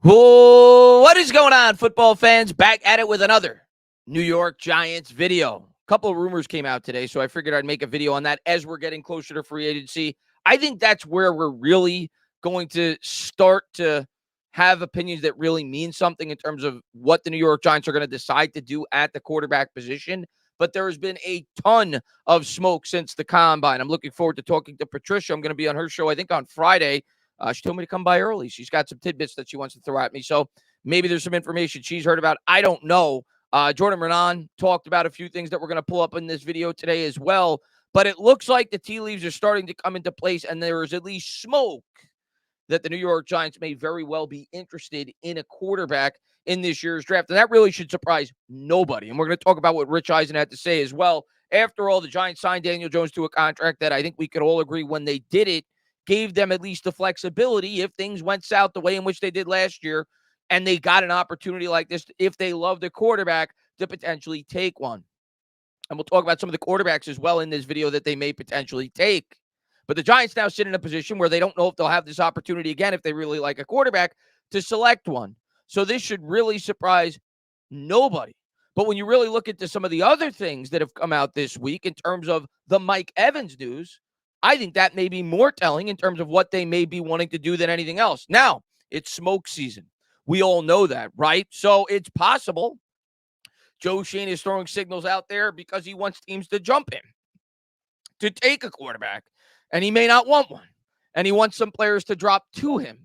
Whoa, what is going on, football fans? Back at it with another New York Giants video. A couple of rumors came out today, so I figured I'd make a video on that as we're getting closer to free agency. I think that's where we're really going to start to have opinions that really mean something in terms of what the New York Giants are going to decide to do at the quarterback position. But there has been a ton of smoke since the combine. I'm looking forward to talking to Patricia. I'm going to be on her show, I think, on Friday. She told me to come by early. She's got some tidbits that she wants to throw at me. So maybe there's some information she's heard about. I don't know. Jordan Renan talked about a few things that we're going to pull up in this video today as well. But it looks like the tea leaves are starting to come into place, and there is at least smoke that the New York Giants may very well be interested in a quarterback in this year's draft. And that really should surprise nobody. And we're going to talk about what Rich Eisen had to say as well. After all, the Giants signed Daniel Jones to a contract that I think we could all agree when they did it, gave them at least the flexibility if things went south the way in which they did last year, and they got an opportunity like this, if they loved a quarterback, to potentially take one. And we'll talk about some of the quarterbacks as well in this video that they may potentially take. But the Giants now sit in a position where they don't know if they'll have this opportunity again if they really like a quarterback to select one. So this should really surprise nobody. But when you really look into some of the other things that have come out this week in terms of the Mike Evans news, I think that may be more telling in terms of what they may be wanting to do than anything else. Now, it's smoke season. We all know that, right? So it's possible Joe Schoen is throwing signals out there because he wants teams to jump him to take a quarterback, and he may not want one, and he wants some players to drop to him.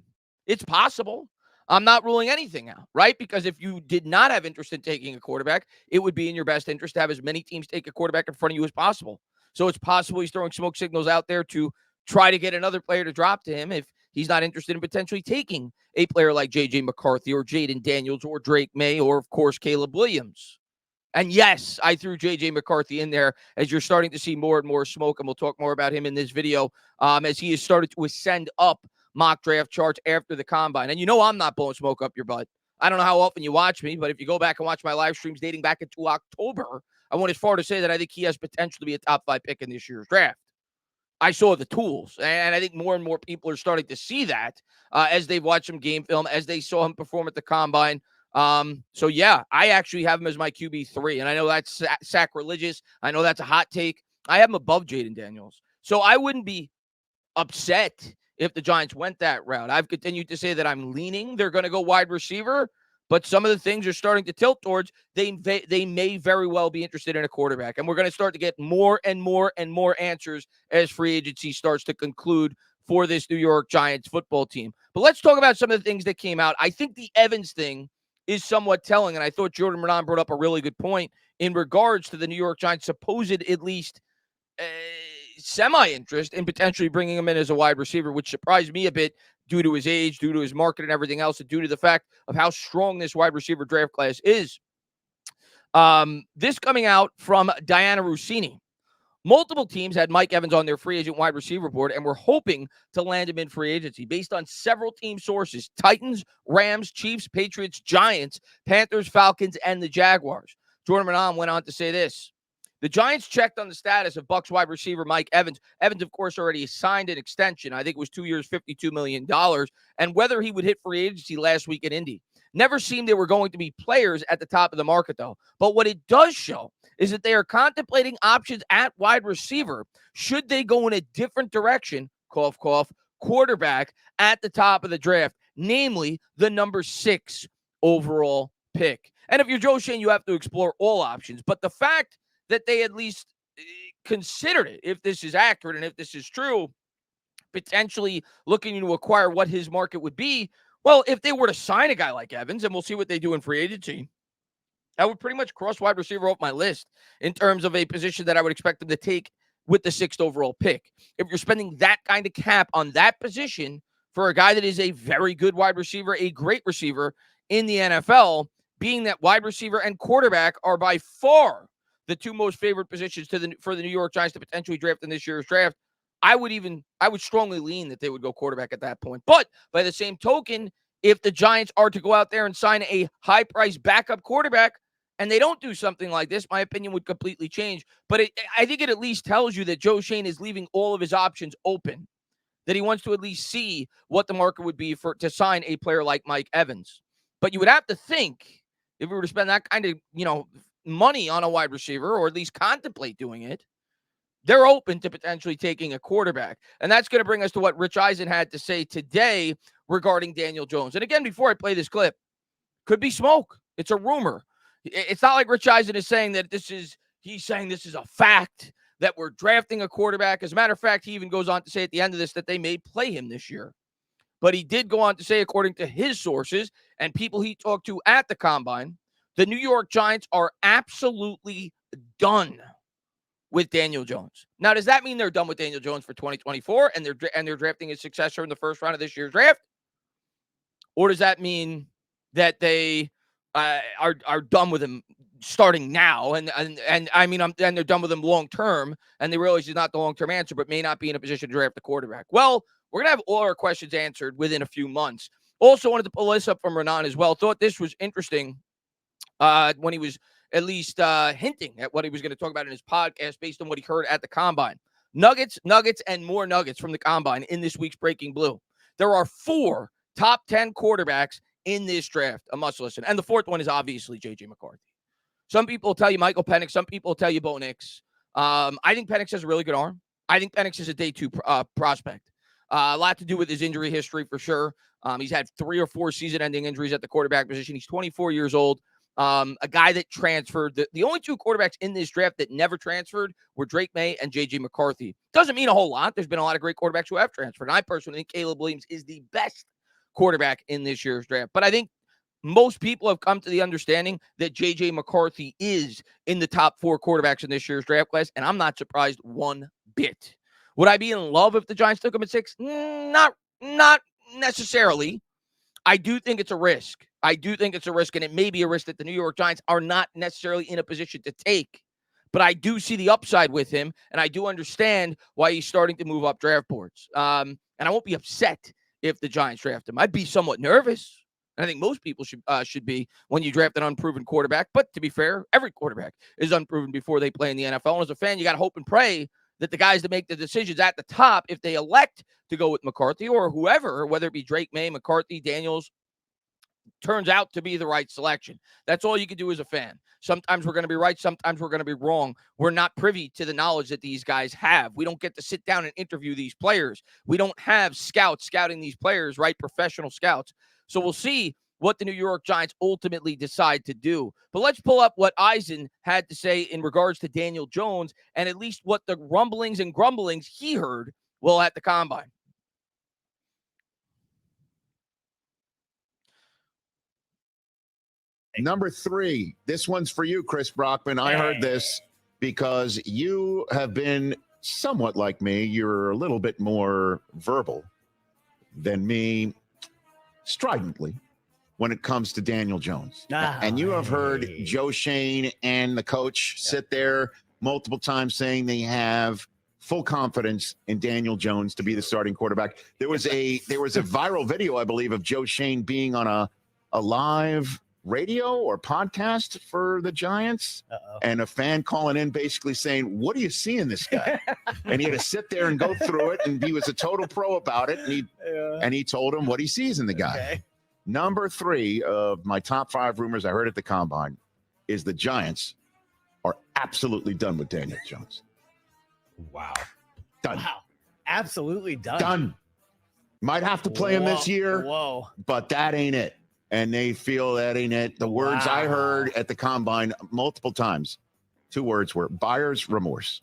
It's possible. I'm not ruling anything out, right? Because if you did not have interest in taking a quarterback, it would be in your best interest to have as many teams take a quarterback in front of you as possible. So it's possible he's throwing smoke signals out there to try to get another player to drop to him if he's not interested in potentially taking a player like J.J. McCarthy or Jaden Daniels or Drake May or, of course, Caleb Williams. And yes, I threw J.J. McCarthy in there as you're starting to see more and more smoke, and we'll talk more about him in this video as he has started to ascend up mock draft charts after the combine. And you know I'm not blowing smoke up your butt. I don't know how often you watch me, but if you go back and watch my live streams dating back into October, I went as far to say that I think he has potential to be a top 5 pick in this year's draft. I saw the tools, and I think more and more people are starting to see that as they've watched some game film, as they saw him perform at the combine. So yeah, I actually have him as my QB3, and I know that's sacrilegious. I know that's a hot take. I have him above Jaden Daniels. So I wouldn't be upset if the Giants went that route. I've continued to say that I'm leaning they're going to go wide receiver, but some of the things are starting to tilt towards they may very well be interested in a quarterback. And we're going to start to get more and more and more answers as free agency starts to conclude for this New York Giants football team. But let's talk about some of the things that came out. I think the Evans thing is somewhat telling, and I thought Jordan Renan brought up a really good point in regards to the New York Giants' supposed at least semi-interest in potentially bringing him in as a wide receiver, which surprised me a bit due to his age, due to his market and everything else, and due to the fact of how strong this wide receiver draft class is. This coming out from Diana Rossini. Multiple teams had Mike Evans on their free agent wide receiver board and were hoping to land him in free agency based on several team sources: Titans, Rams, Chiefs, Patriots, Giants, Panthers, Falcons, and the Jaguars. Jordan Renan went on to say this: the Giants checked on the status of Bucs wide receiver Mike Evans. Evans, of course, already signed an extension. I think it was 2 years, $52 million, and whether he would hit free agency last week in Indy. Never seemed they were going to be players at the top of the market, though. But what it does show is that they are contemplating options at wide receiver should they go in a different direction, cough, cough, quarterback at the top of the draft, namely the number 6 overall pick. And if you're Joe Schoen, you have to explore all options. But the fact that they at least considered it, if this is accurate and if this is true, potentially looking to acquire what his market would be, well, if they were to sign a guy like Evans, and we'll see what they do in free agency, I would pretty much cross wide receiver off my list in terms of a position that I would expect them to take with the 6th overall pick. If you're spending that kind of cap on that position for a guy that is a very good wide receiver, a great receiver in the NFL, being that wide receiver and quarterback are by far the 2 most favored positions for the New York Giants to potentially draft in this year's draft, I would strongly lean that they would go quarterback at that point. But by the same token, if the Giants are to go out there and sign a high-priced backup quarterback and they don't do something like this, my opinion would completely change. But I think it at least tells you that Joe Schoen is leaving all of his options open. that he wants to at least see what the market would be to sign a player like Mike Evans. But you would have to think, if we were to spend that kind of, money on a wide receiver, or at least contemplate doing it, they're open to potentially taking a quarterback. And that's going to bring us to what Rich Eisen had to say today regarding Daniel Jones. And again, before I play this clip, could be smoke. It's a rumor. It's not like Rich Eisen is saying that he's saying this is a fact that we're drafting a quarterback. As a matter of fact, he even goes on to say at the end of this that they may play him this year. But he did go on to say, according to his sources and people he talked to at the Combine, the New York Giants are absolutely done with Daniel Jones. Now, does that mean they're done with Daniel Jones for 2024 and they're drafting his successor in the first round of this year's draft? Or does that mean that they are done with him starting now, and I mean, and they're done with him long term, and they realize he's not the long term answer, but may not be in a position to draft a quarterback? Well, we're gonna have all our questions answered within a few months. Also, wanted to pull this up from Renan as well. Thought this was interesting when he was at least hinting at what he was going to talk about in his podcast based on what he heard at the Combine. Nuggets, and more nuggets from the Combine in this week's Breaking Blue. There are 4 top 10 quarterbacks in this draft. A must listen. And the 4th one is obviously J.J. McCarthy. Some people will tell you Michael Penix. Some people will tell you Bo Nix. I think Penix has a really good arm. I think Penix is a day 2 prospect. A lot to do with his injury history for sure. He's had 3 or 4 season-ending injuries at the quarterback position. He's 24 years old. A guy that transferred. The only 2 quarterbacks in this draft that never transferred were Drake May and J.J. McCarthy. Doesn't mean a whole lot. There's been a lot of great quarterbacks who have transferred. And I personally think Caleb Williams is the best quarterback in this year's draft. But I think most people have come to the understanding that J.J. McCarthy is in the top 4 quarterbacks in this year's draft class, and I'm not surprised one bit. Would I be in love if the Giants took him at 6? Not necessarily. I do think it's a risk. And it may be a risk that the New York Giants are not necessarily in a position to take. But I do see the upside with him, and I do understand why he's starting to move up draft boards. And I won't be upset if the Giants draft him. I'd be somewhat nervous. And I think most people should be when you draft an unproven quarterback. But to be fair, every quarterback is unproven before they play in the NFL. And as a fan, you got to hope and pray that the guys that make the decisions at the top, if they elect to go with McCarthy or whoever, whether it be Drake May, McCarthy, Daniels, turns out to be the right selection. That's all you can do as a fan. Sometimes we're going to be right. Sometimes we're going to be wrong. We're not privy to the knowledge that these guys have. We don't get to sit down and interview these players. We don't have scouts scouting these players, right? Professional scouts. So we'll see what the New York Giants ultimately decide to do. But let's pull up what Eisen had to say in regards to Daniel Jones and at least what the rumblings and grumblings he heard while at the Combine. Number 3, this one's for you, Chris Brockman. I heard this because you have been somewhat like me. You're a little bit more verbal than me, stridently, when it comes to Daniel Jones. And you have heard Joe Shane and the coach sit there multiple times saying they have full confidence in Daniel Jones to be the starting quarterback. There was a viral video, I believe, of Joe Shane being on a live radio or podcast for the Giants. And a fan calling in basically saying, what do you see in this guy? And he had to sit there and go through it, and he was a total pro about it, and he told him what he sees in the guy. Okay. Number 3 of my top 5 rumors I heard at the Combine is the Giants are absolutely done with Daniel Jones. Wow. Done. Wow. Absolutely done. Done. Might have to play him this year, but that ain't it. And they feel that ain't it. The words I heard at the Combine multiple times, 2 words were buyer's remorse.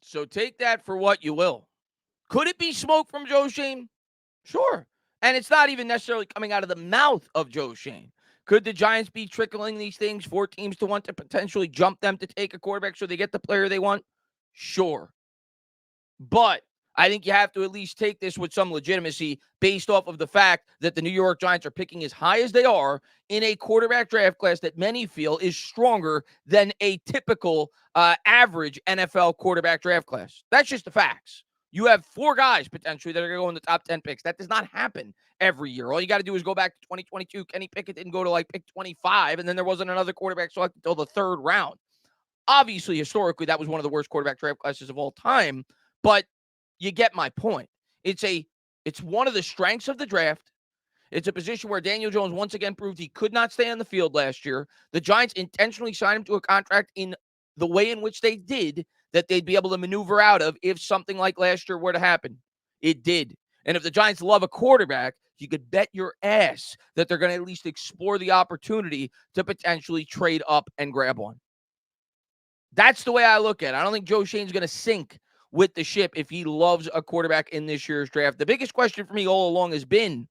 So take that for what you will. Could it be smoke from Joe Shane? Sure. And it's not even necessarily coming out of the mouth of Joe Shane. Could the Giants be trickling these things for teams to want to potentially jump them to take a quarterback so they get the player they want? Sure. But I think you have to at least take this with some legitimacy based off of the fact that the New York Giants are picking as high as they are in a quarterback draft class that many feel is stronger than a typical average NFL quarterback draft class. That's just the facts. You have 4 guys potentially that are going to go in the top 10 picks. That does not happen every year. All you got to do is go back to 2022. Kenny Pickett didn't go to like pick 25, and then there wasn't another quarterback selected until the 3rd round. Obviously, historically, that was one of the worst quarterback draft classes of all time, but you get my point. It's one of the strengths of the draft. It's a position where Daniel Jones once again proved he could not stay on the field last year. The Giants intentionally signed him to a contract in the way in which they did, that they'd be able to maneuver out of if something like last year were to happen. It did. And if the Giants love a quarterback, you could bet your ass that they're going to at least explore the opportunity to potentially trade up and grab one. That's the way I look at it. I don't think Joe Shane's going to sink with the ship if he loves a quarterback in this year's draft. The biggest question for me all along has been,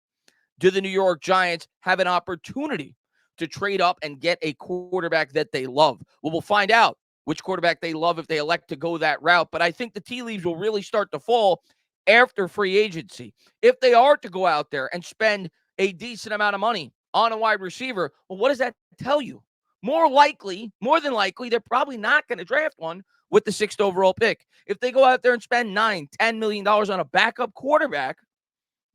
do the New York Giants have an opportunity to trade up and get a quarterback that they love? Well, we'll find out which quarterback they love if they elect to go that route. But I think the tea leaves will really start to fall after free agency. If they are to go out there and spend a decent amount of money on a wide receiver, well, what does that tell you? More than likely, they're probably not going to draft one with the 6th overall pick. If they go out there and spend $9-10 million on a backup quarterback,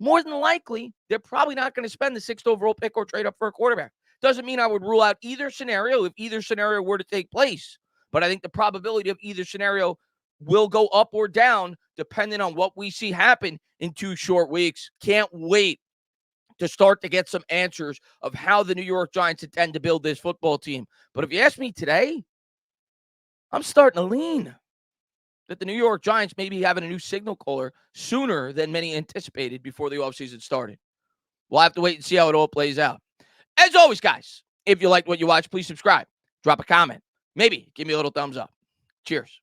more than likely, they're probably not going to spend the 6th overall pick or trade up for a quarterback. Doesn't mean I would rule out either scenario if either scenario were to take place. But I think the probability of either scenario will go up or down depending on what we see happen in 2 short weeks. Can't wait to start to get some answers of how the New York Giants intend to build this football team. But if you ask me today, I'm starting to lean that the New York Giants may be having a new signal caller sooner than many anticipated before the offseason started. We'll have to wait and see how it all plays out. As always, guys, if you liked what you watched, please subscribe, drop a comment, maybe give me a little thumbs up. Cheers.